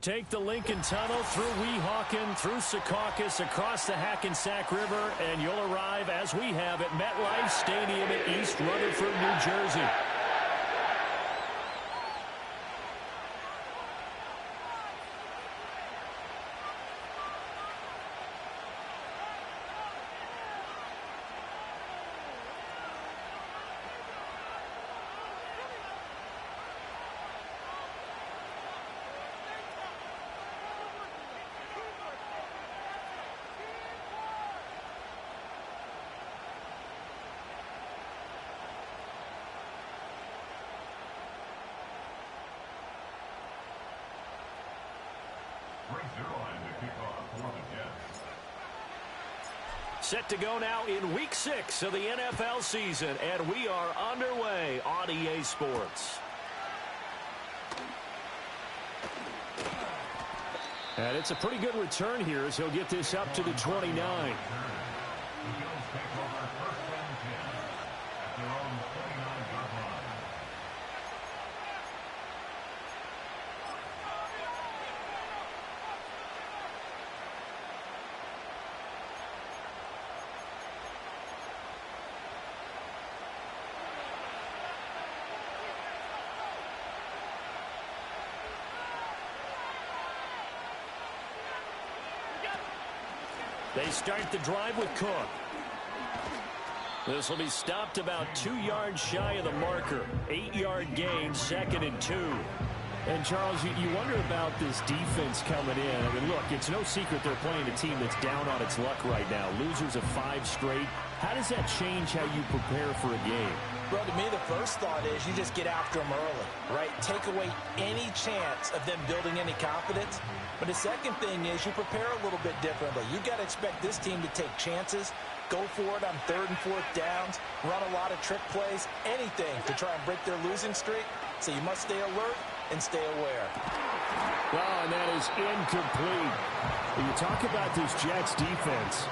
Take the Lincoln Tunnel through Weehawken, through Secaucus, across the Hackensack River, and you'll arrive, as we have, at MetLife Stadium in East Rutherford, New Jersey. Set to go now in Week 6 of the NFL season, and we are underway on EA Sports. And it's a pretty good return here as he'll get this up to the 29. They start the drive with Cook. This will be stopped about 2 yards shy of the marker. 8-yard gain, 2nd and 2. And, Charles, you wonder about this defense coming in. I mean, look, it's no secret they're playing a team that's down on its luck right now. Losers of 5 straight. How does that change how you prepare for a game? Well, to me, the first thought is you just get after them early, right? Take away any chance of them building any confidence. But the second thing is you prepare a little bit differently. You got to expect this team to take chances, go for it on 3rd and 4th downs, run a lot of trick plays, anything to try and break their losing streak. So you must stay alert and stay aware. Well, and that is incomplete. When you talk about this Jets defense,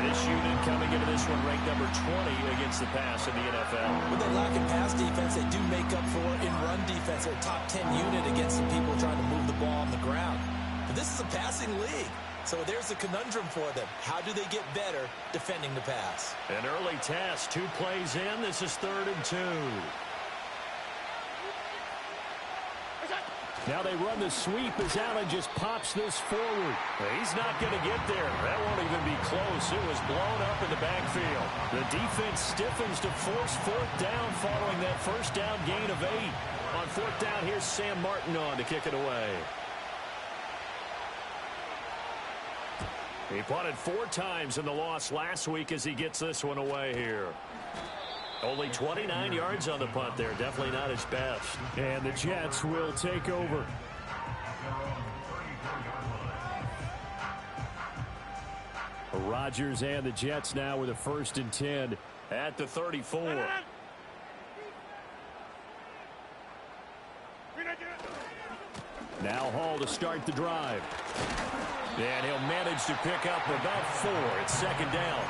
this unit coming into this one ranked number 20 against the pass in the NFL. When they lack in pass defense, they do make up for it in run defense. They're a top 10 unit against some people trying to move the ball on the ground. But this is a passing league, so there's a conundrum for them. How do they get better defending the pass? An early test, 2 plays in. This is 3rd and 2. Now they run the sweep as Allen just pops this forward. He's not going to get there. That won't even be close. It was blown up in the backfield. The defense stiffens to force 4th down following that first down gain of 8. On 4th down, here's Sam Martin on to kick it away. He punted 4 times in the loss last week as he gets this one away here. Only 29 yards on the punt there. Definitely not his best. And the Jets will take over. Rodgers and the Jets now with a 1st and 10 at the 34. Now Hall to start the drive. And he'll manage to pick up about 4. It's 2nd down.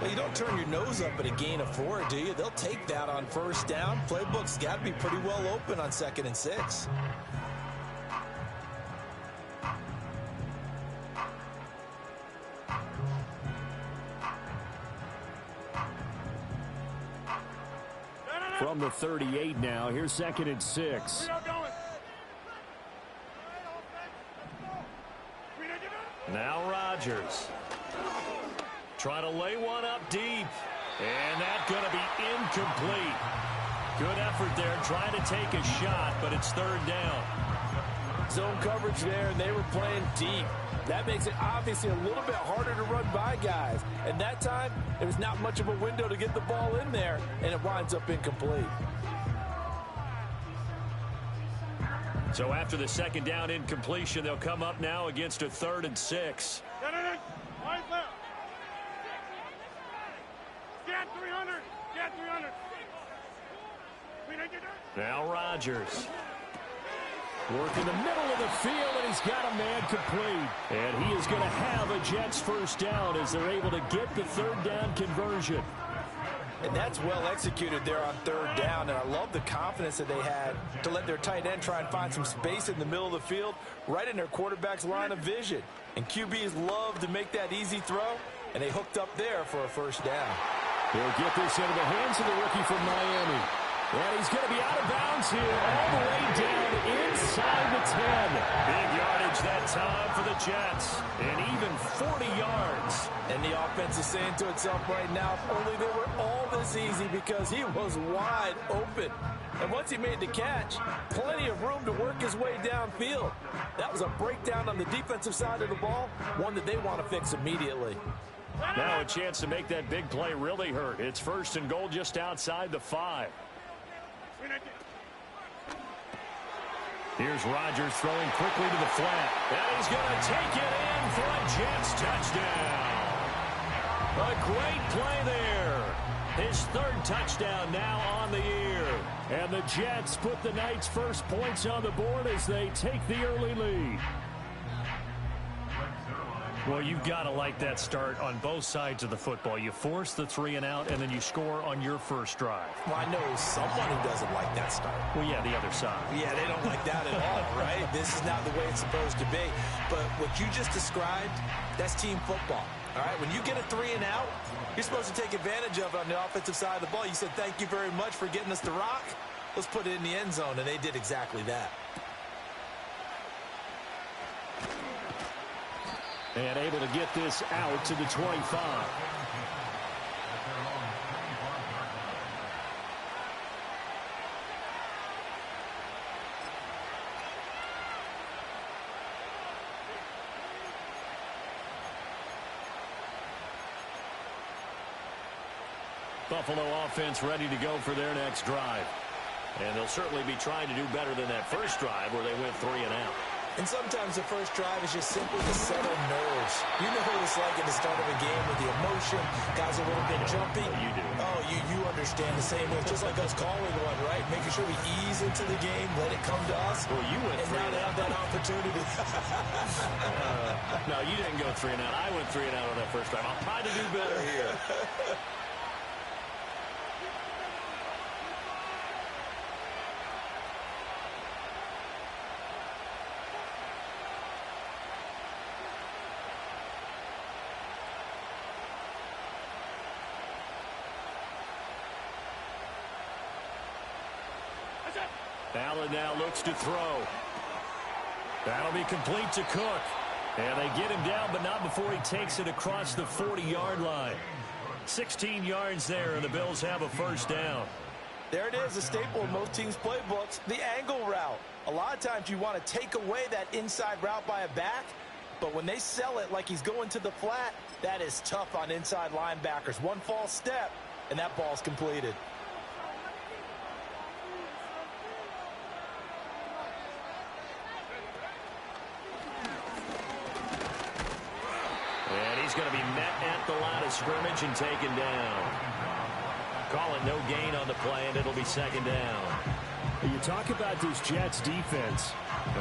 Well, you don't turn your nose up at a gain of 4, do you? They'll take that on 1st down. Playbook's got to be pretty well open on 2nd and 6. From the 38 now, here's 2nd and 6. Now Rodgers. Trying to lay one up deep. And that's going to be incomplete. Good effort there trying to take a shot, but it's 3rd down. Zone coverage there, and they were playing deep. That makes it obviously a little bit harder to run by guys. And that time, there was not much of a window to get the ball in there, and it winds up incomplete. So after the 2nd down incompletion, they'll come up now against a 3rd and 6. Now Rodgers. Working the middle of the field, and he's got a man complete. And he is going to have a Jets 1st down as they're able to get the 3rd down conversion. And that's well executed there on third down. And I love the confidence that they had to let their tight end try and find some space in the middle of the field, right in their quarterback's line of vision. And QBs love to make that easy throw, and they hooked up there for a first down. He'll get this into the hands of the rookie from Miami. And he's going to be out of bounds here, all the way down inside the 10. Big yardage that time for the Jets, and even 40 yards. And the offense is saying to itself right now, if only they were all this easy, because he was wide open. And once he made the catch, plenty of room to work his way downfield. That was a breakdown on the defensive side of the ball, one that they want to fix immediately. Now a chance to make that big play really hurt. It's first and goal just outside the 5. Here's Rodgers throwing quickly to the flat. And he's going to take it in for a Jets touchdown. A great play there. His third touchdown now on the year. And the Jets put the night's first points on the board as they take the early lead. Well, you've got to like that start on both sides of the football. You force the 3 and out, and then you score on your first drive. Well, I know someone who doesn't like that start. Well, yeah, the other side. Yeah, they don't like that at all, right? This is not the way it's supposed to be. But what you just described, that's team football. All right, when you get a 3 and out, you're supposed to take advantage of it on the offensive side of the ball. You said, thank you very much for getting us the rock. Let's put it in the end zone, and they did exactly that. And able to get this out to the 25. Buffalo offense ready to go for their next drive. And they'll certainly be trying to do better than that first drive where they went 3 and out. And sometimes the first drive is just simply to settle nerves. You know what it's like at the start of a game with the emotion. Guys are a little bit jumpy. You do. Oh, you understand the same way. It's just like us calling one, right? Making sure we ease into the game, let it come to us. Well, you went 3 and out. And now they have that opportunity. No, you didn't go 3 and out. I went 3 and out on that first drive. I'll try to do better here. Allen now looks to throw. That'll be complete to Cook. And they get him down, but not before he takes it across the 40-yard line. 16 yards there, and the Bills have a first down. There it is, a staple in most teams' playbooks, the angle route. A lot of times you want to take away that inside route by a back, but when they sell it like he's going to the flat, that is tough on inside linebackers. One false step, and that ball's completed. He's going to be met at the line of scrimmage and taken down. Calling no gain on the play, and it'll be second down. You talk about this Jets defense.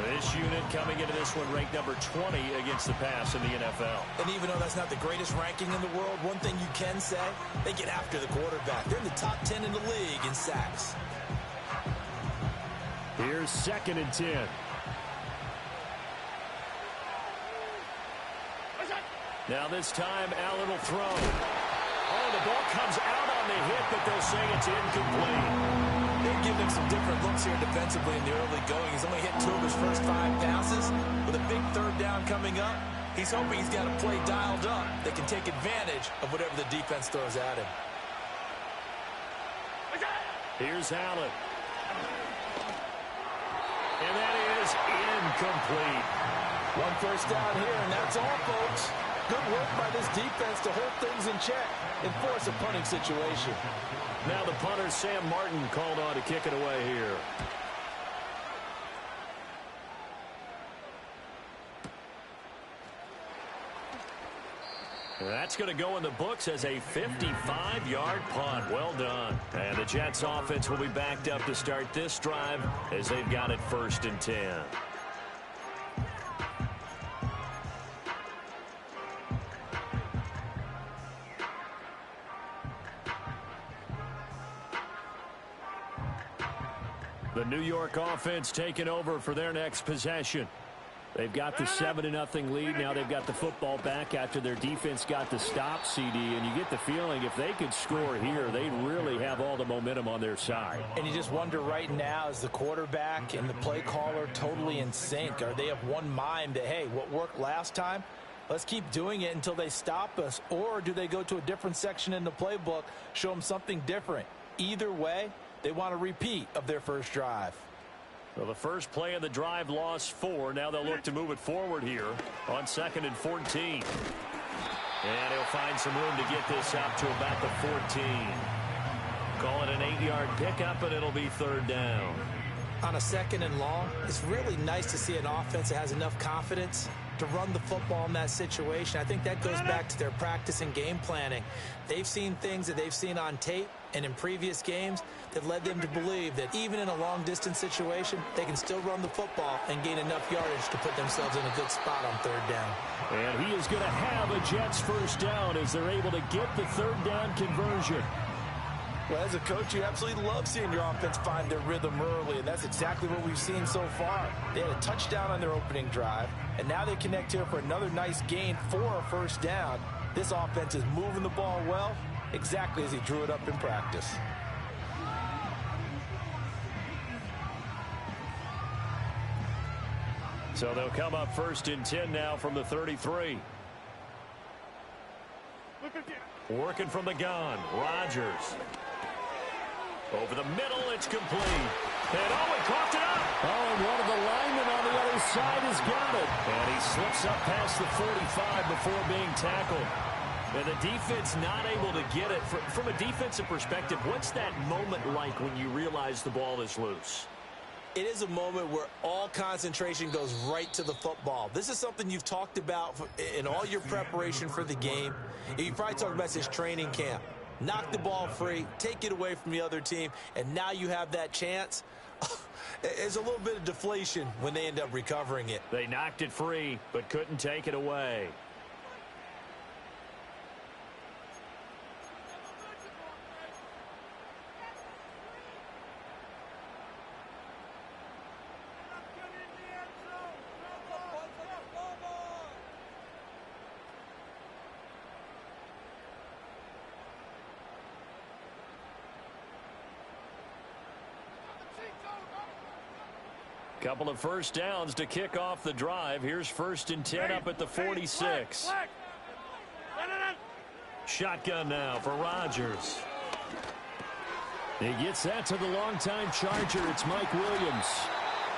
This unit coming into this one ranked number 20 against the pass in the NFL. And even though that's not the greatest ranking in the world, one thing you can say, they get after the quarterback. They're in the top 10 in the league in sacks. Here's second and 10. Now this time, Allen will throw. Oh, the ball comes out on the hit, but they'll say it's incomplete. They're giving him some different looks here defensively in the early going. He's only hit 2 of his first 5 passes. With a big third down coming up, he's hoping he's got a play dialed up that can take advantage of whatever the defense throws at him. Here's Allen. And that is incomplete. One first down here, and that's all, folks. Good work by this defense to hold things in check and force a punting situation. Now the punter, Sam Martin, called on to kick it away here. That's going to go in the books as a 55-yard punt. Well done. And the Jets offense will be backed up to start this drive as they've got it first and 10. The New York offense taking over for their next possession. They've got the 7-0 lead. Now they've got the football back after their defense got the stop, CD. And you get the feeling if they could score here, they'd really have all the momentum on their side. And you just wonder right now, is the quarterback and the play caller totally in sync? Are they of one mind that, hey, what worked last time, let's keep doing it until they stop us? Or do they go to a different section in the playbook, show them something different? Either way, they want a repeat of their first drive. Well, the first play of the drive lost 4. Now they'll look to move it forward here on 2nd and 14. And he'll find some room to get this out to about the 14. Call it an 8-yard pickup, and it'll be 3rd down. On a 2nd and long, it's really nice to see an offense that has enough confidence to run the football in that situation. I think that goes back to their practice and game planning. They've seen things that they've seen on tape and in previous games that led them to believe that even in a long-distance situation, they can still run the football and gain enough yardage to put themselves in a good spot on 3rd down. And he is going to have a Jets first down as they're able to get the 3rd down conversion. Well, as a coach, you absolutely love seeing your offense find their rhythm early, and that's exactly what we've seen so far. They had a touchdown on their opening drive, and now they connect here for another nice gain for a first down. This offense is moving the ball well, exactly as he drew it up in practice. So they'll come up 1st and 10 now from the 33. Working from the gun, Rodgers. Over the middle, it's complete. And he caught it up. Oh, and one of the linemen on the other side has got it. And he slips up past the 45 before being tackled. And the defense not able to get it. From a defensive perspective, what's that moment like when you realize the ball is loose? It is a moment where all concentration goes right to the football. This is something you've talked about in all your preparation for the game. You probably talked about this training camp. Knock the ball free, take it away from the other team, and now you have that chance. There's a little bit of deflation when they end up recovering it. They knocked it free, but couldn't take it away. Couple of first downs to kick off the drive. Here's 1st and 10 up at the 46. Shotgun now for Rodgers. He gets that to the longtime Charger. It's Mike Williams.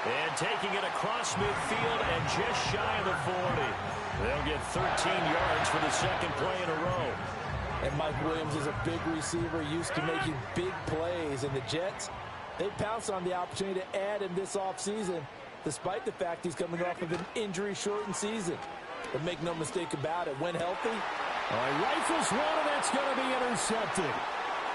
And taking it across midfield and just shy of the 40. They'll get 13 yards for the 2nd play in a row. And Mike Williams is a big receiver, used to making big plays. And the Jets, they pounced on the opportunity to add in this offseason, despite the fact he's coming off of an injury-shortened season. But make no mistake about it, when healthy. Rifles one, and that's going to be intercepted.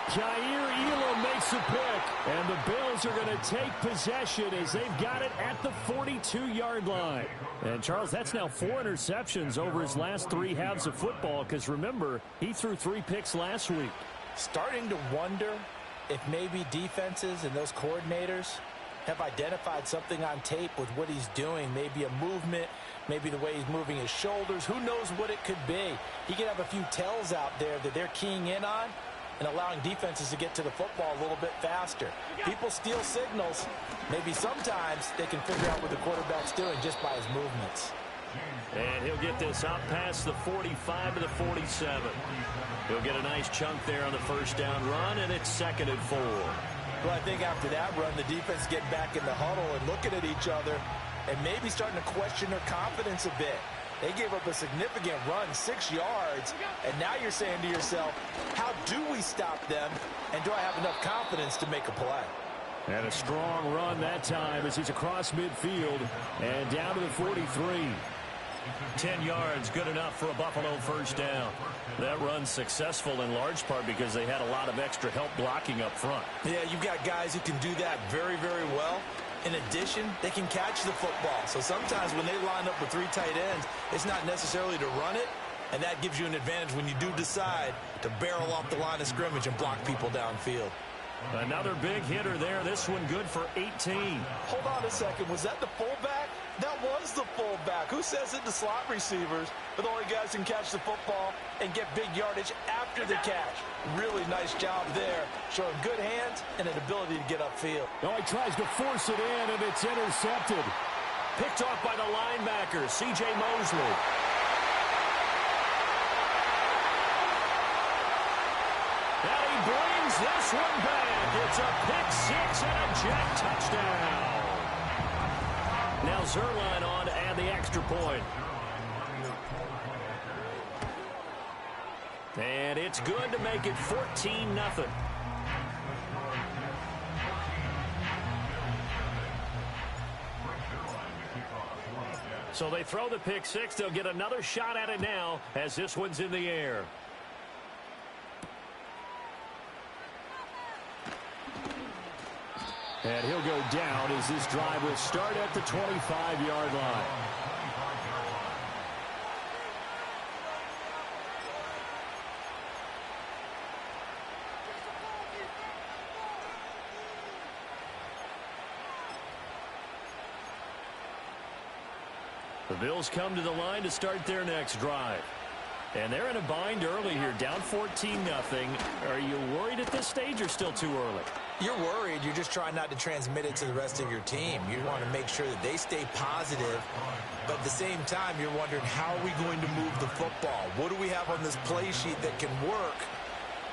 Jair Elam makes a pick, and the Bills are going to take possession as they've got it at the 42-yard line. And, Charles, that's now 4 interceptions over his last 3 halves of football, because, remember, he threw 3 picks last week. Starting to wonder if maybe defenses and those coordinators have identified something on tape with what he's doing, maybe a movement, maybe the way he's moving his shoulders. Who knows what it could be? He could have a few tells out there that they're keying in on and allowing defenses to get to the football a little bit faster. People steal signals. Maybe sometimes they can figure out what the quarterback's doing just by his movements. And he'll get this out past the 45 to the 47. He'll get a nice chunk there on the first down run, and it's 2nd and 4. Well, I think after that run, the defense getting back in the huddle and looking at each other and maybe starting to question their confidence a bit. They gave up a significant run, 6 yards, and now you're saying to yourself, how do we stop them, and do I have enough confidence to make a play? And a strong run that time as he's across midfield and down to the 43. 10 yards, good enough for a Buffalo first down. That run's successful in large part because they had a lot of extra help blocking up front. Yeah, you've got guys who can do that very, very well. In addition, they can catch the football. So sometimes when they line up with 3 tight ends, it's not necessarily to run it, and that gives you an advantage when you do decide to barrel off the line of scrimmage and block people downfield. Another big hitter there. This one good for 18. Hold on a second. Was that the fullback? That was the fullback. Who says it? The slot receivers are the only guys who can catch the football and get big yardage after the catch. Really nice job there, showing good hands and an ability to get upfield. Oh, he tries to force it in, and it's intercepted. Picked off by the linebacker, C.J. Mosley. And he brings this one back. It's a pick six and a Jet touchdown. Now Zuerlein on to add the extra point. And it's good to make it 14-0. So they throw the pick six. They'll get another shot at it now as this one's in the air. And he'll go down as this drive will start at the 25-yard line. The Bills come to the line to start their next drive. And they're in a bind early here, down 14-0. Are you worried at this stage or still too early? You're worried. You're just trying not to transmit it to the rest of your team. You want to make sure that they stay positive. But at the same time, you're wondering, how are we going to move the football? What do we have on this play sheet that can work?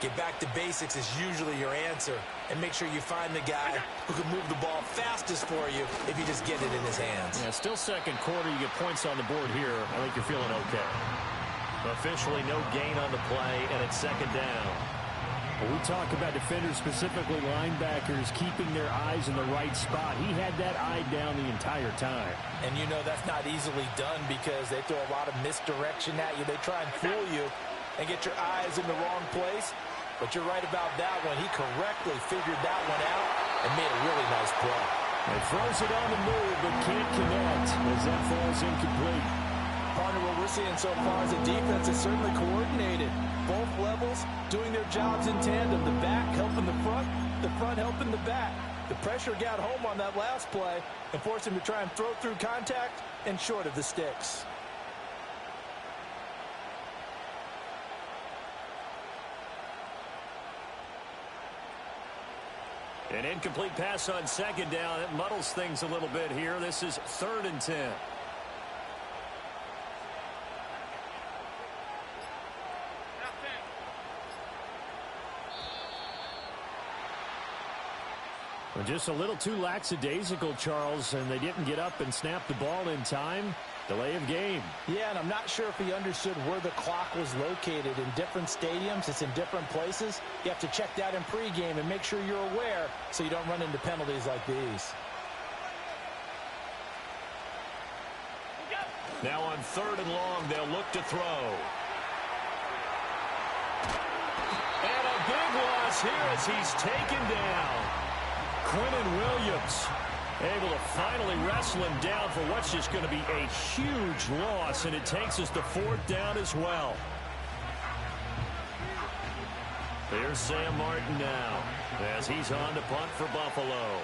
Get back to basics is usually your answer. And make sure you find the guy who can move the ball fastest for you if you just get it in his hands. Yeah, still second quarter. You get points on the board here. I think you're feeling okay. Officially no gain on the play, and it's second down. When we talk about defenders, specifically linebackers, keeping their eyes in the right spot. He had that eye down the entire time. And you know that's not easily done because they throw a lot of misdirection at you. They try and fool you and get your eyes in the wrong place. But you're right about that one. He correctly figured that one out and made a really nice play. He throws it on the move but can't connect as that falls incomplete. Partner, what we're seeing so far is a defense is certainly coordinated. Both levels doing their jobs in tandem. The back helping the front helping the back. The pressure got home on that last play and forced him to try and throw through contact and short of the sticks. An incomplete pass on second down. It muddles things a little bit here. This is 3rd and 10. Well, just a little too lackadaisical, Charles, and they didn't get up and snap the ball in time. Delay of game. Yeah, and I'm not sure if he understood where the clock was located. In different stadiums, it's in different places. You have to check that in pregame and make sure you're aware so you don't run into penalties like these. Now on 3rd and long, they'll look to throw. And a big loss here as he's taken down. Quinnen Williams able to finally wrestle him down for what's just going to be a huge loss, and it takes us to 4th down as well. There's Sam Martin now as he's on to punt for Buffalo.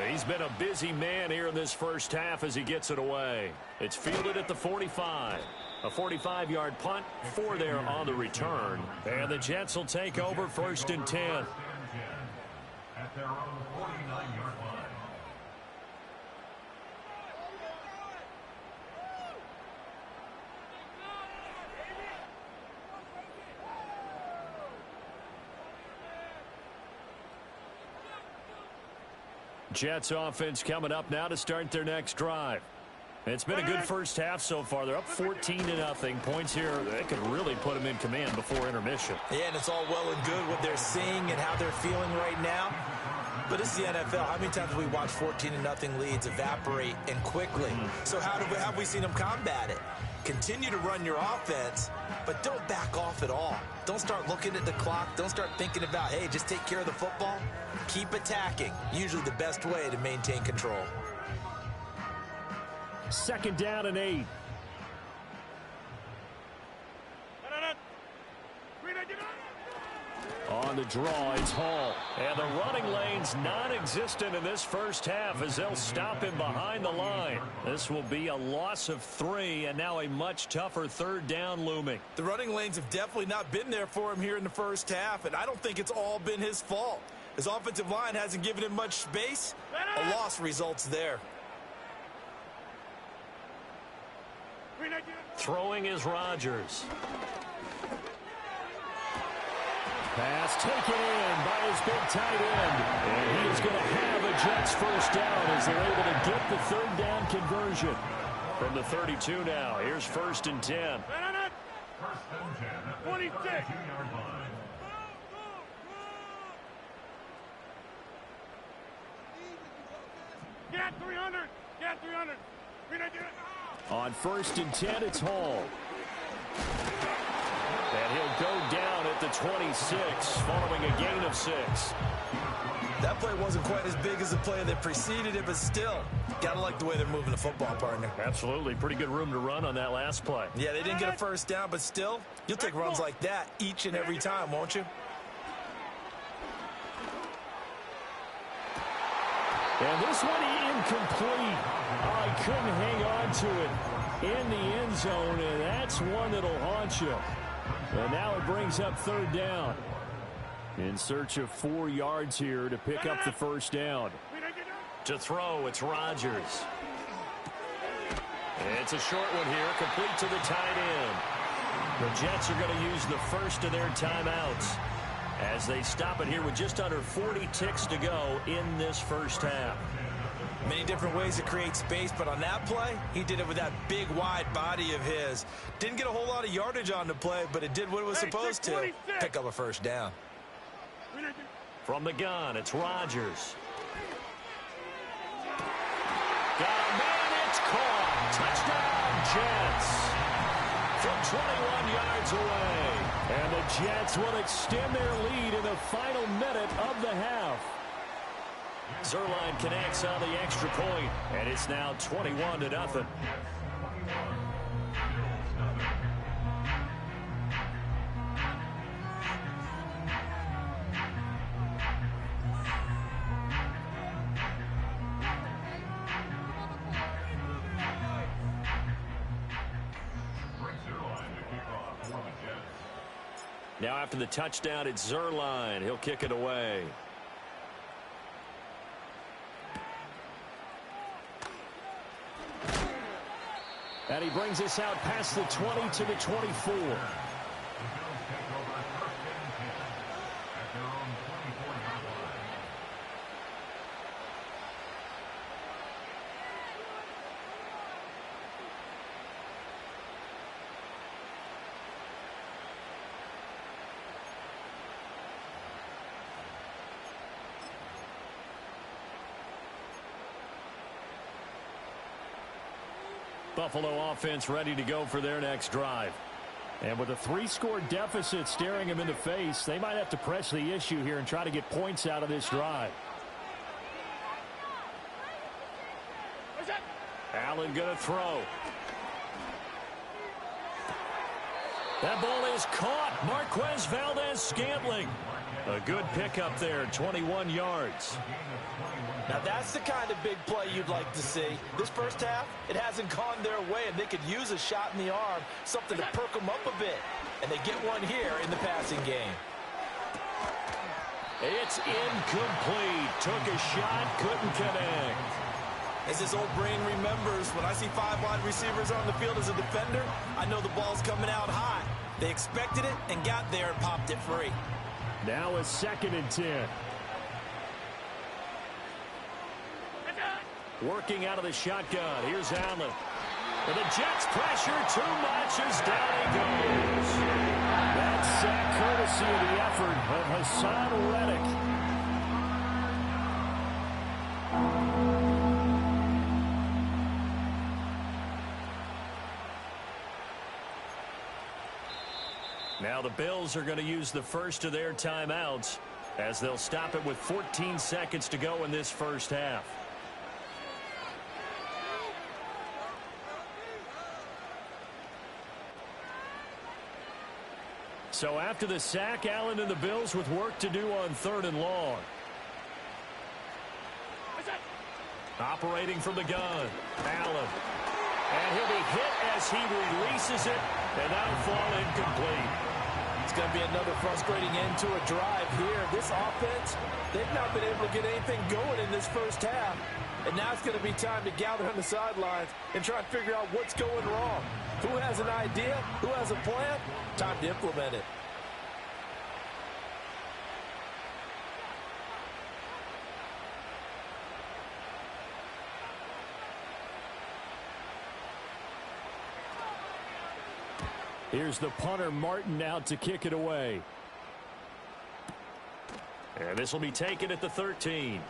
He's been a busy man here in this first half as he gets it away. It's fielded at the 45. A 45-yard punt, 4 there on the return. And the Jets will take over 1st and 10. At their own 49-yard line. Jets offense coming up now to start their next drive. It's been a good first half so far. They're up 14-0. Points here, they could really put them in command before intermission. Yeah, and it's all well and good what they're seeing and how they're feeling right now. But this is the NFL. How many times have we watched 14-0 leads evaporate and quickly? So how have we seen them combat it? Continue to run your offense, but don't back off at all. Don't start looking at the clock. Don't start thinking about, hey, just take care of the football. Keep attacking. Usually the best way to maintain control. 2nd down and 8. On the draw, it's Hall. And the running lane's non-existent in this first half as they'll stop him behind the line. This will be a loss of 3, and now a much tougher third down looming. The running lanes have definitely not been there for him here in the first half, and I don't think it's all been his fault. His offensive line hasn't given him much space. A loss results there. Throwing is Rodgers. Pass taken in by his big tight end. And he is going to have a Jets first down as they're able to get the third down conversion. From the 32 now, here's 1st and 10. First and 10 at the 32-yard line. Get 300. Get 300. On 1st and 10, it's Hall. And he'll go down at the 26 following a gain of 6. That play wasn't quite as big as the play that preceded it, but still, got to like the way they're moving the football, partner. Absolutely. Pretty good room to run on that last play. Yeah, they didn't get a first down, but still, you'll take runs like that each and every time, won't you? And this one incomplete. Oh, he couldn't hang on to it in the end zone, and that's one that'll haunt you. And now it brings up third down. In search of 4 yards here to pick up the first down. To throw, it's Rodgers. It's a short one here, complete to the tight end. The Jets are going to use the first of their timeouts as they stop it here with just under 40 ticks to go in this first half. Many different ways to create space, but on that play, he did it with that big, wide body of his. Didn't get a whole lot of yardage on the play, but it did what it was supposed to. Pick up a first down. From the gun, it's Rodgers. Got a man, it's caught. Touchdown, Jets. From 21 yards away. And the Jets will extend their lead in the final minute of the half. Zuerlein connects on the extra point, and it's now 21-0. Now after the touchdown, it's Zuerlein. He'll kick it away. And he brings us out past the 20 to the 24. Buffalo offense ready to go for their next drive. And with a 3-score deficit staring him in the face, they might have to press the issue here and try to get points out of this drive. Allen going to throw. That ball is caught. Marquez Valdes-Scantling. A good pickup there, 21 yards. Now that's the kind of big play you'd like to see. This first half, it hasn't gone their way, and they could use a shot in the arm, something to perk them up a bit. And they get one here in the passing game. It's incomplete. Took a shot, couldn't connect. As his old brain remembers, when I see 5 wide receivers on the field as a defender, I know the ball's coming out high. They expected it and got there and popped it free. Now a 2nd and 10. Working out of the shotgun. Here's Allen. And the Jets pressure too much as down he goes. That's courtesy of the effort of Hassan Reddick. Now the Bills are going to use the first of their timeouts as they'll stop it with 14 seconds to go in this first half. So after the sack, Allen and the Bills with work to do on 3rd and long. Operating from the gun, Allen. And he'll be hit as he releases it, and that'll fall incomplete. It's going to be another frustrating end to a drive here. This offense, they've not been able to get anything going in this first half. And now it's going to be time to gather on the sidelines and try and figure out what's going wrong. Who has an idea? Who has a plan? Time to implement it. Here's the punter, Martin, out to kick it away. And this will be taken at the 13.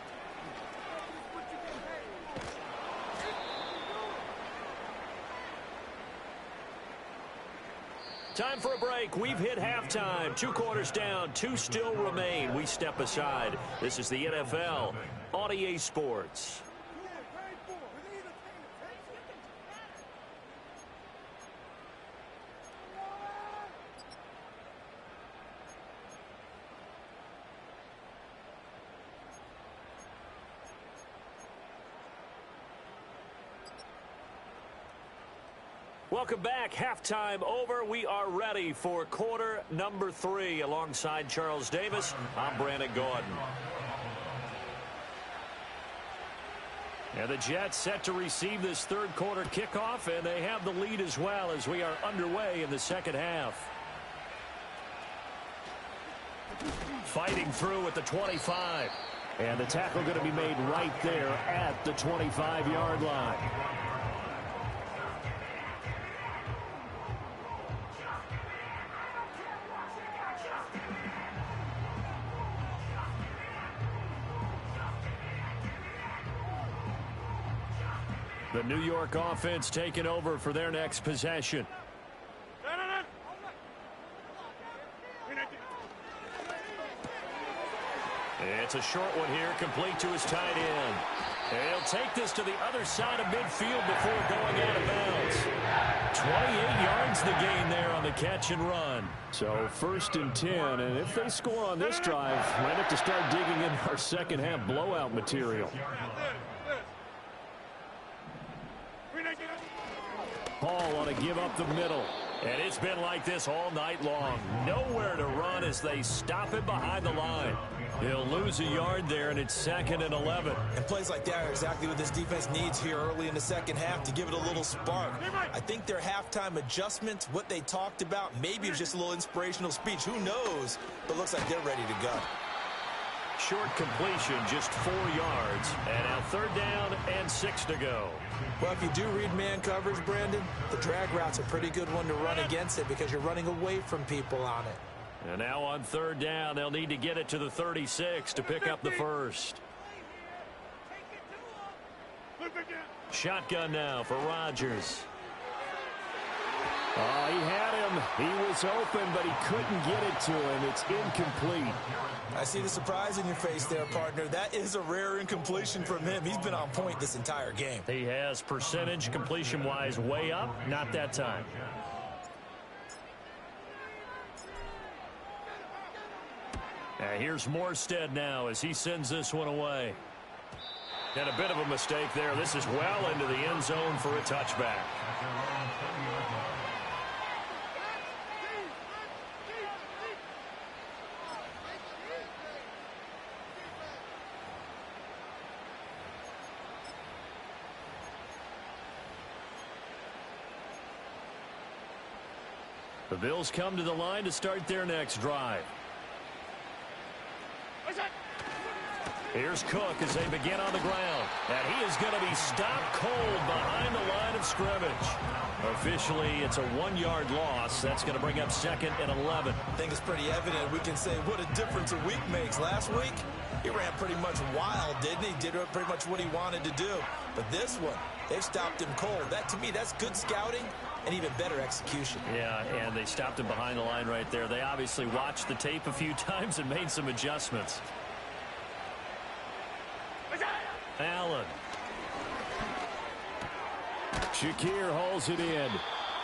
Time for a break. We've hit halftime. 2 quarters down. 2 still remain. We step aside. This is the NFL on EA Sports. Welcome back. Halftime over. We are ready for quarter number 3. Alongside Charles Davis, I'm Brandon Gaudin. And the Jets set to receive this 3rd quarter kickoff, and they have the lead as well as we are underway in the 2nd half. Fighting through at the 25. And the tackle going to be made right there at the 25-yard line. The New York offense taking over for their next possession. It's a short one here, complete to his tight end. And he'll take this to the other side of midfield before going out of bounds. 28 yards the gain there on the catch and run. So 1st and 10, and if they score on this drive, might have to start digging in our second half blowout material. Paul on a give up the middle. And it's been like this all night long. Nowhere to run as they stop him behind the line. He'll lose a yard there, and it's 2nd and 11. And plays like that are exactly what this defense needs here early in the 2nd half to give it a little spark. I think their halftime adjustments, what they talked about, maybe it was just a little inspirational speech. Who knows? But looks like they're ready to go. Short completion, just 4 yards. And now 3rd down and 6 to go. Well, if you do read man coverage, Brandon, the drag route's a pretty good one to run against it because you're running away from people on it. And now on 3rd down, they'll need to get it to the 36 to pick up the first. Shotgun now for Rodgers. Oh, he had him. He was open, but he couldn't get it to him. It's incomplete. I see the surprise in your face there, partner. That is a rare incompletion from him. He's been on point this entire game. He has percentage completion-wise way up. Not that time. Here's Morstead now as he sends this one away. And a bit of a mistake there. This is well into the end zone for a touchback. The Bills come to the line to start their next drive. Here's Cook as they begin on the ground. And he is going to be stopped cold behind the line of scrimmage. Officially, it's a 1-yard loss. That's going to bring up 2nd and 11. I think it's pretty evident. We can say what a difference a week makes. Last week, he ran pretty much wild, didn't he? Did pretty much what he wanted to do. But this one, they've stopped him cold. That, to me, that's good scouting and even better execution. Yeah, and they stopped him behind the line right there. They obviously watched the tape a few times and made some adjustments. Allen. Shakir hauls it in.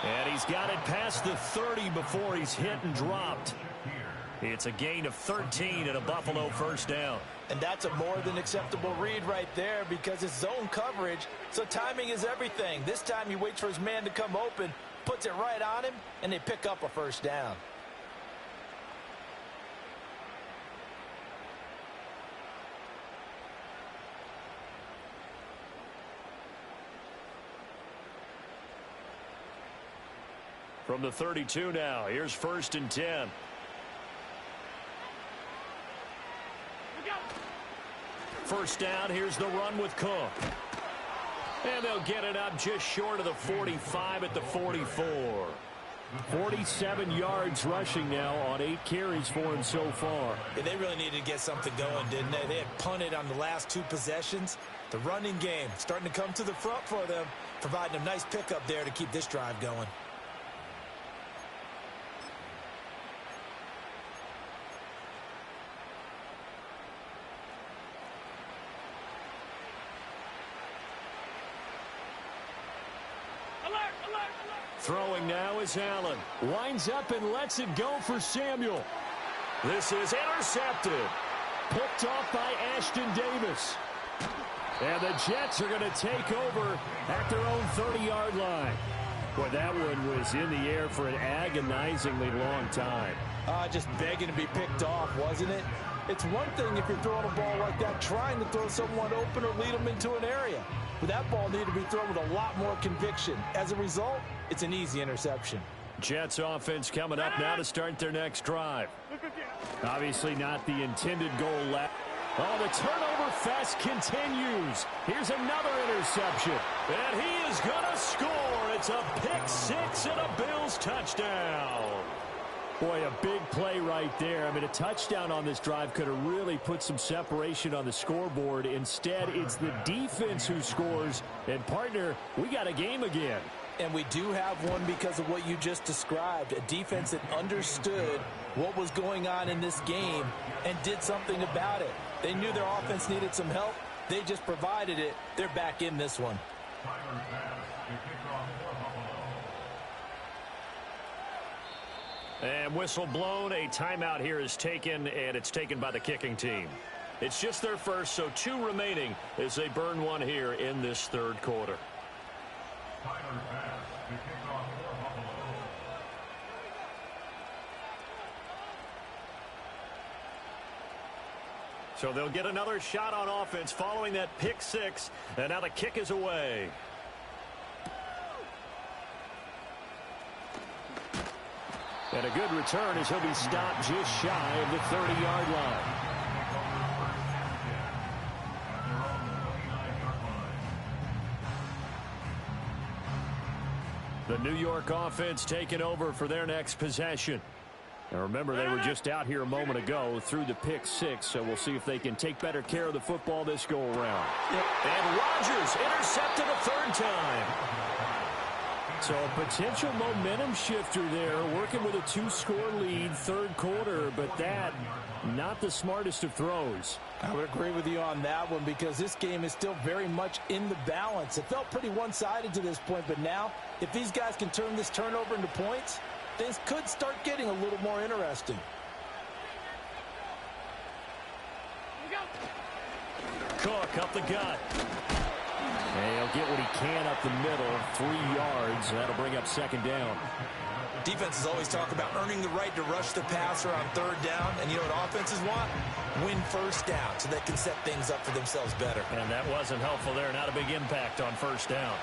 And he's got it past the 30 before he's hit and dropped. It's a gain of 13 and a Buffalo first down. And that's a more than acceptable read right there because it's zone coverage, so timing is everything. This time he waits for his man to come open, puts it right on him, and they pick up a first down. From the 32 now, here's 1st and 10. First down, here's the run with Cook. And they'll get it up just short of the 45 at the 44. 47 yards rushing now on 8 carries for him so far. Yeah, they really needed to get something going, didn't they? They had punted on the last 2 possessions. The running game starting to come to the front for them, providing a nice pickup there to keep this drive going. Throwing now is Allen. Lines up and lets it go for Samuel. This is intercepted. Picked off by Ashton Davis. And the Jets are going to take over at their own 30-yard line. Boy, that one was in the air for an agonizingly long time. Just begging to be picked off, wasn't it? It's one thing if you're throwing a ball like that, trying to throw someone open or lead them into an area. But that ball needed to be thrown with a lot more conviction. As a result, it's an easy interception. Jets offense coming up now to start their next drive. Obviously not the intended goal left. Oh, the turnover fest continues. Here's another interception. And he is going to score. It's a pick 6 and a Bills touchdown. Boy, a big play right there. I mean, a touchdown on this drive could have really put some separation on the scoreboard. Instead, it's the defense who scores. And, partner, we got a game again. And we do have one because of what you just described. A defense that understood what was going on in this game and did something about it. They knew their offense needed some help. They just provided it. They're back in this one. And whistle blown. A timeout here is taken, and it's taken by the kicking team. It's just their first, so 2 remaining as they burn one here in this 3rd quarter. So they'll get another shot on offense following that pick 6, and now the kick is away. And a good return as he'll be stopped just shy of the 30-yard line. The New York offense taking over for their next possession. And remember, they were just out here a moment ago through the pick 6, so we'll see if they can take better care of the football this go-around. And Rodgers intercepted a 3rd time. So a potential momentum shifter there, working with a 2-score lead, 3rd quarter, but that, not the smartest of throws. I would agree with you on that one because this game is still very much in the balance. It felt pretty one-sided to this point, but now, if these guys can turn this turnover into points, things could start getting a little more interesting. Cook up the gut. And he'll get what he can up the middle, 3 yards. That'll bring up 2nd down. Defenses always talk about earning the right to rush the passer on 3rd down. And you know what offenses want? Win 1st down so they can set things up for themselves better. And that wasn't helpful there. Not a big impact on 1st down.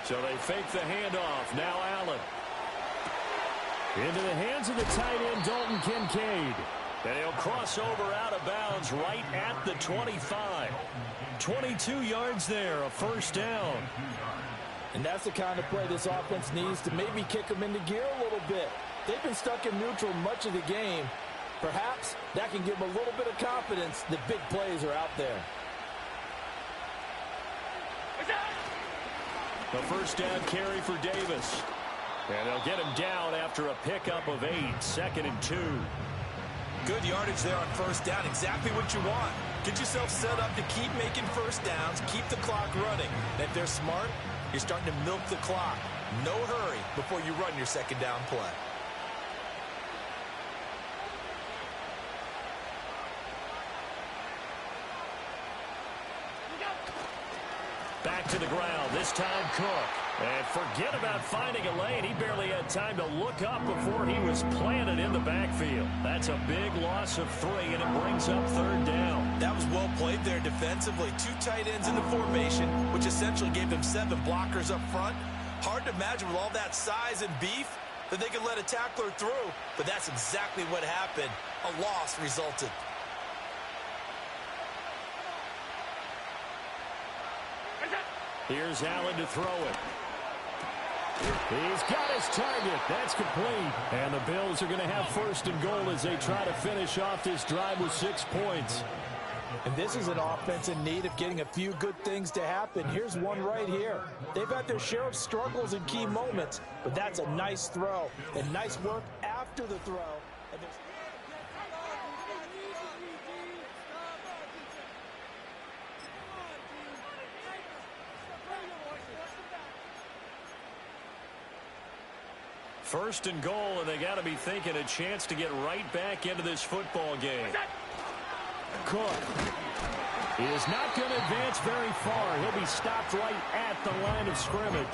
So they fake the handoff. Now Allen. Into the hands of the tight end, Dalton Kincaid. And he'll cross over out of bounds right at the 25. 22 yards there, a 1st down. And that's the kind of play this offense needs to maybe kick them into gear a little bit. They've been stuck in neutral much of the game. Perhaps that can give them a little bit of confidence that big plays are out there. The 1st down carry for Davis. And they'll get him down after a pickup of 8, 2nd and 2. Good yardage there on 1st down. Exactly what you want. Get yourself set up to keep making first downs, keep the clock running. And if they're smart, you're starting to milk the clock. No hurry before you run your second down play. Back to the ground, this time Cook. And forget about finding a lane. He barely had time to look up before he was planted in the backfield. That's a big loss of 3, and it brings up third down. That was well played there defensively. 2 tight ends in the formation, which essentially gave them 7 blockers up front. Hard to imagine with all that size and beef that they could let a tackler through, but that's exactly what happened. A loss resulted. Here's Allen to throw it. He's got his target. That's complete. And the Bills are going to have first and goal as they try to finish off this drive with 6 points. And this is an offense in need of getting a few good things to happen. Here's one right here. They've had their share of struggles in key moments, but that's a nice throw. And nice work after the throw. And First and goal, and they got to be thinking a chance to get right back into this football game. Cook is not going to advance very far. He'll be stopped right at the line of scrimmage.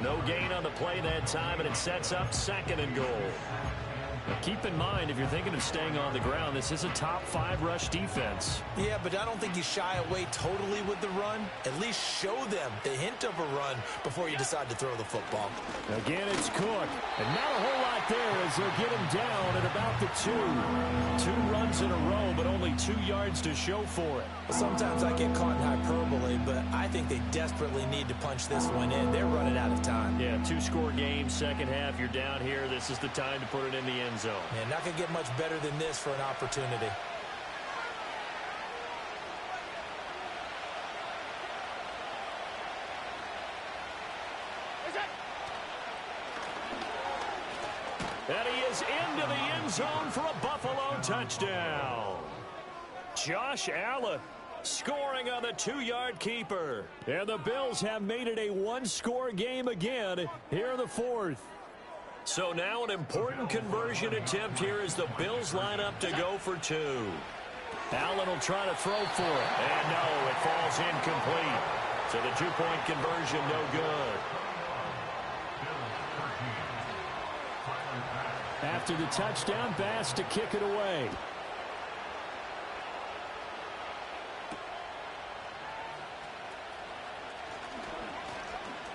No gain on the play that time, and it sets up second and goal. Now keep in mind, if you're thinking of staying on the ground, this is a top 5 rush defense. Yeah, but I don't think you shy away totally with the run. At least show them the hint of a run before you decide to throw the football. Again, it's Cook. And not a whole lot there as they'll get him down at about the 2. 2 runs in a row, but only 2 yards to show for it. Well, sometimes I get caught in hyperbole, but I think they desperately need to punch this one in. They're running out of time. Yeah, 2-score game, second half. You're down here. This is the time to put it in the end zone. Yeah, not going to get much better than this for an opportunity. And he is into the end zone for a Buffalo touchdown. Josh Allen scoring on the 2-yard keeper. And the Bills have made it a 1-score game again here in the 4th. So now an important conversion attempt here as the Bills line up to go for 2. Allen will try to throw for it. And no, it falls incomplete. So the 2-point conversion no good. After the touchdown, Bass to kick it away.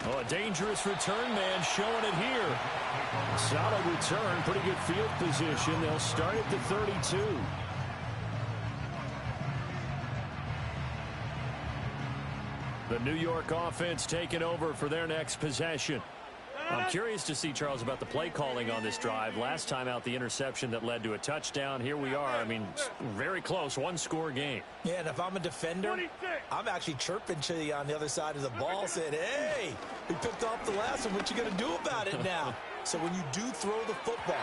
Oh, a dangerous return man showing it here. Solid return, pretty good field position. They'll start at the 32. The New York offense taking over for their next possession. I'm curious to see, Charles, about the play calling on this drive. Last time out, the interception that led to a touchdown. Here we are. I mean, very close, 1-score game. Yeah, and if I'm a defender, I'm actually chirping to you on the other side of the ball, saying, hey, we picked off the last one. What you going to do about it now? So when you do throw the football,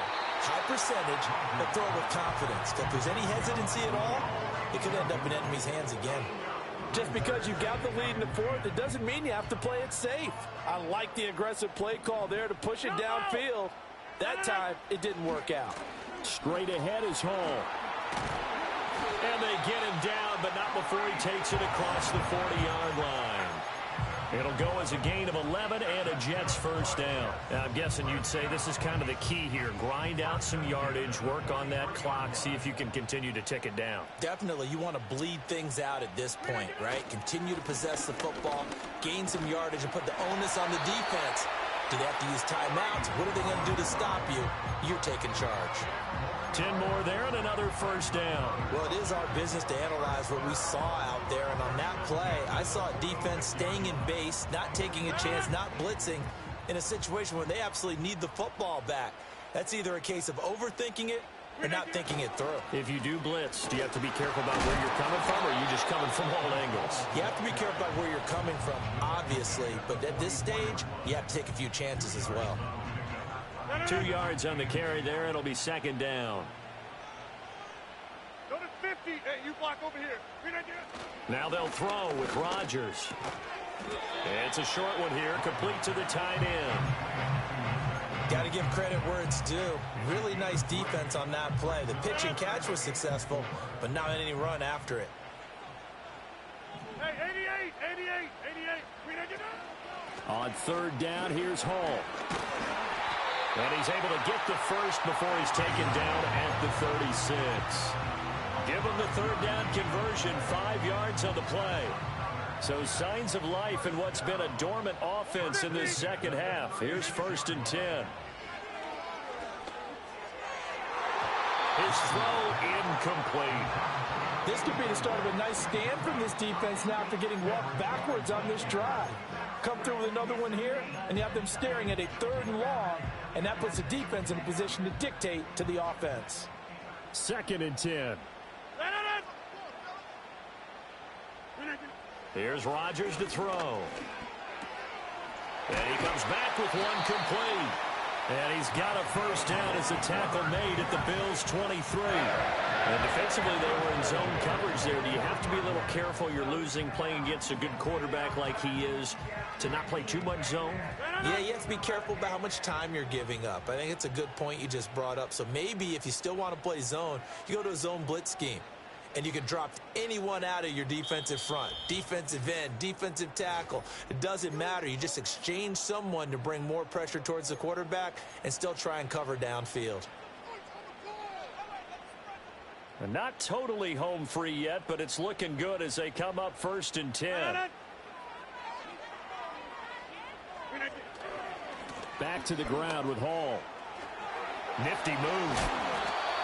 high percentage, but throw it with confidence. If there's any hesitancy at all, it could end up in enemy's hands again. Just because you got the lead in the 4th, it doesn't mean you have to play it safe. I like the aggressive play call there to push it downfield. That time, it didn't work out. Straight ahead is Hall. And they get him down, but not before he takes it across the 40-yard line. It'll go as a gain of 11 and a Jets first down. Now, I'm guessing you'd say this is kind of the key here. Grind out some yardage, work on that clock, see if you can continue to tick it down. Definitely. You want to bleed things out at this point, right? Continue to possess the football, gain some yardage, and put the onus on the defense. Do they have to use timeouts? What are they going to do to stop you? You're taking charge. 10 more there and another first down. Well, it is our business to analyze what we saw out there. And on that play, I saw defense staying in base, not taking a chance, not blitzing in a situation where they absolutely need the football back. That's either a case of overthinking it or not thinking it through. If you do blitz, do you have to be careful about where you're coming from, or are you just coming from all angles? You have to be careful about where you're coming from, obviously. But at this stage, you have to take a few chances as well. 2 yards on the carry there. It'll be second down. Go to 50. Hey, you block over here. Now they'll throw with Rodgers. It's a short one here, complete to the tight end. Got to give credit where it's due. Really nice defense on that play. The pitch and catch was successful, but not any run after it. Hey, 88. On third down, here's Hall. And he's able to get the first before he's taken down at the 36. Give him the third down conversion, 5 yards on the play. So signs of life in what's been a dormant offense in this second half. Here's 1st and 10. His throw incomplete. This could be the start of a nice stand from this defense now after getting walked backwards on this drive. Come through with another one here, and you have them staring at a 3rd and long, and that puts the defense in a position to dictate to the offense. 2nd and 10. Here's Rodgers to throw. And he comes back with one complete. And he's got a first down as a tackle made at the Bills' 23. And defensively, they were in zone coverage there. Do you have to be a little careful? You're losing playing against a good quarterback like he is to not play too much zone? Yeah, you have to be careful about how much time you're giving up. I think it's a good point you just brought up. So maybe if you still want to play zone, you go to a zone blitz scheme. And you can drop anyone out of your defensive front, defensive end, defensive tackle. It doesn't matter. You just exchange someone to bring more pressure towards the quarterback and still try and cover downfield. And not totally home free yet, but it's looking good as they come up 1st and 10. Back to the ground with Hall. Nifty move.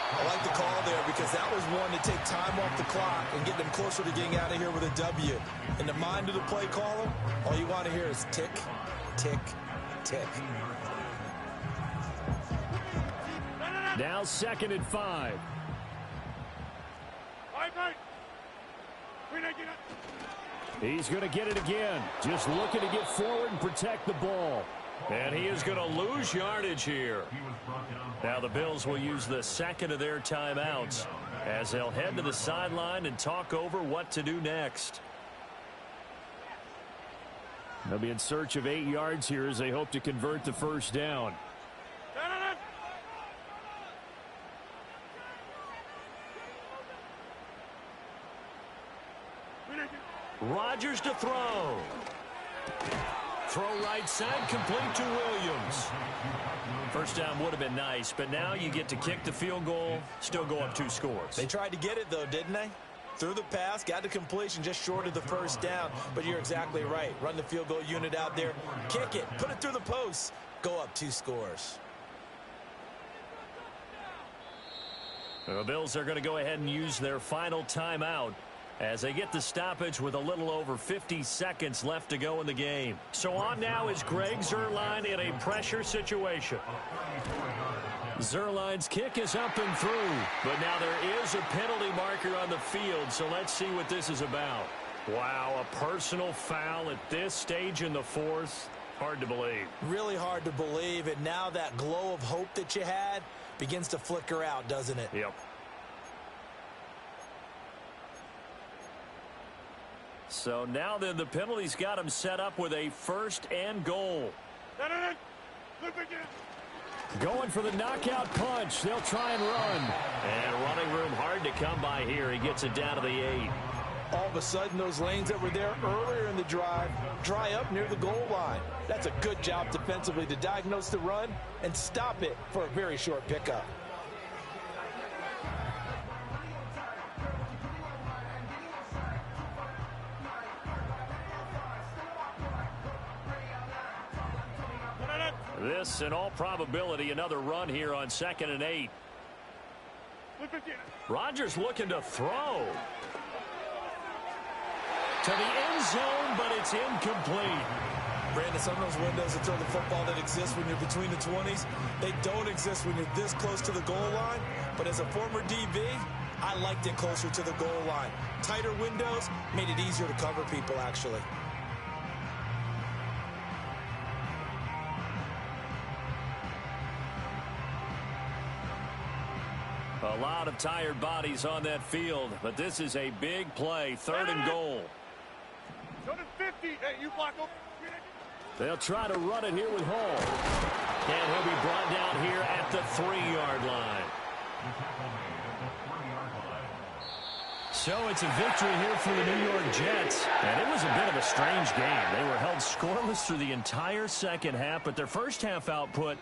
I like the call there because that was one to take time off the clock and get them closer to getting out of here with a W. In the mind of the play caller, all you want to hear is tick, tick, tick. Now 2nd and 5. He's going to get it again. Just looking to get forward and protect the ball. And he is going to lose yardage here. Now the Bills will use the 2nd of their timeouts as they'll head to the sideline and talk over what to do next. They'll be in search of 8 yards here as they hope to convert the first down. Rodgers to throw. Throw right side, complete to Williams. First down would have been nice, but now you get to kick the field goal, still go up 2 scores. They tried to get it, though, didn't they? Threw the pass, got the completion just short of the first down, but you're exactly right. Run the field goal unit out there, kick it, put it through the post, go up 2 scores. The Bills are going to go ahead and use their final timeout as they get the stoppage with a little over 50 seconds left to go in the game. So on now is Greg Zuerlein in a pressure situation. Zuerlein's kick is up and through, but now there is a penalty marker on the field, so let's see what this is about. Wow, a personal foul at this stage in the 4th. Hard to believe. Really hard to believe, and now that glow of hope that you had begins to flicker out, doesn't it? Yep. So now then the penalty's got him set up with a 1st and goal. Going for the knockout punch. They'll try and run. And running room hard to come by here. He gets it down to the 8. All of a sudden, those lanes that were there earlier in the drive dry up near the goal line. That's a good job defensively to diagnose the run and stop it for a very short pickup. This, in all probability, another run here on 2nd and 8. Rodgers looking to throw. To the end zone, but it's incomplete. Brandon, some of those windows to throw the football that exist when you're between the 20s, they don't exist when you're this close to the goal line. But as a former DB, I liked it closer to the goal line. Tighter windows made it easier to cover people, actually. A lot of tired bodies on that field, but this is a big play, 3rd and goal. Go to 50. Hey, you block over. They'll try to run it here with Hall. And he'll be brought down here at the 3-yard line. So it's a victory here for the New York Jets. And it was a bit of a strange game. They were held scoreless through the entire second half, but their first half output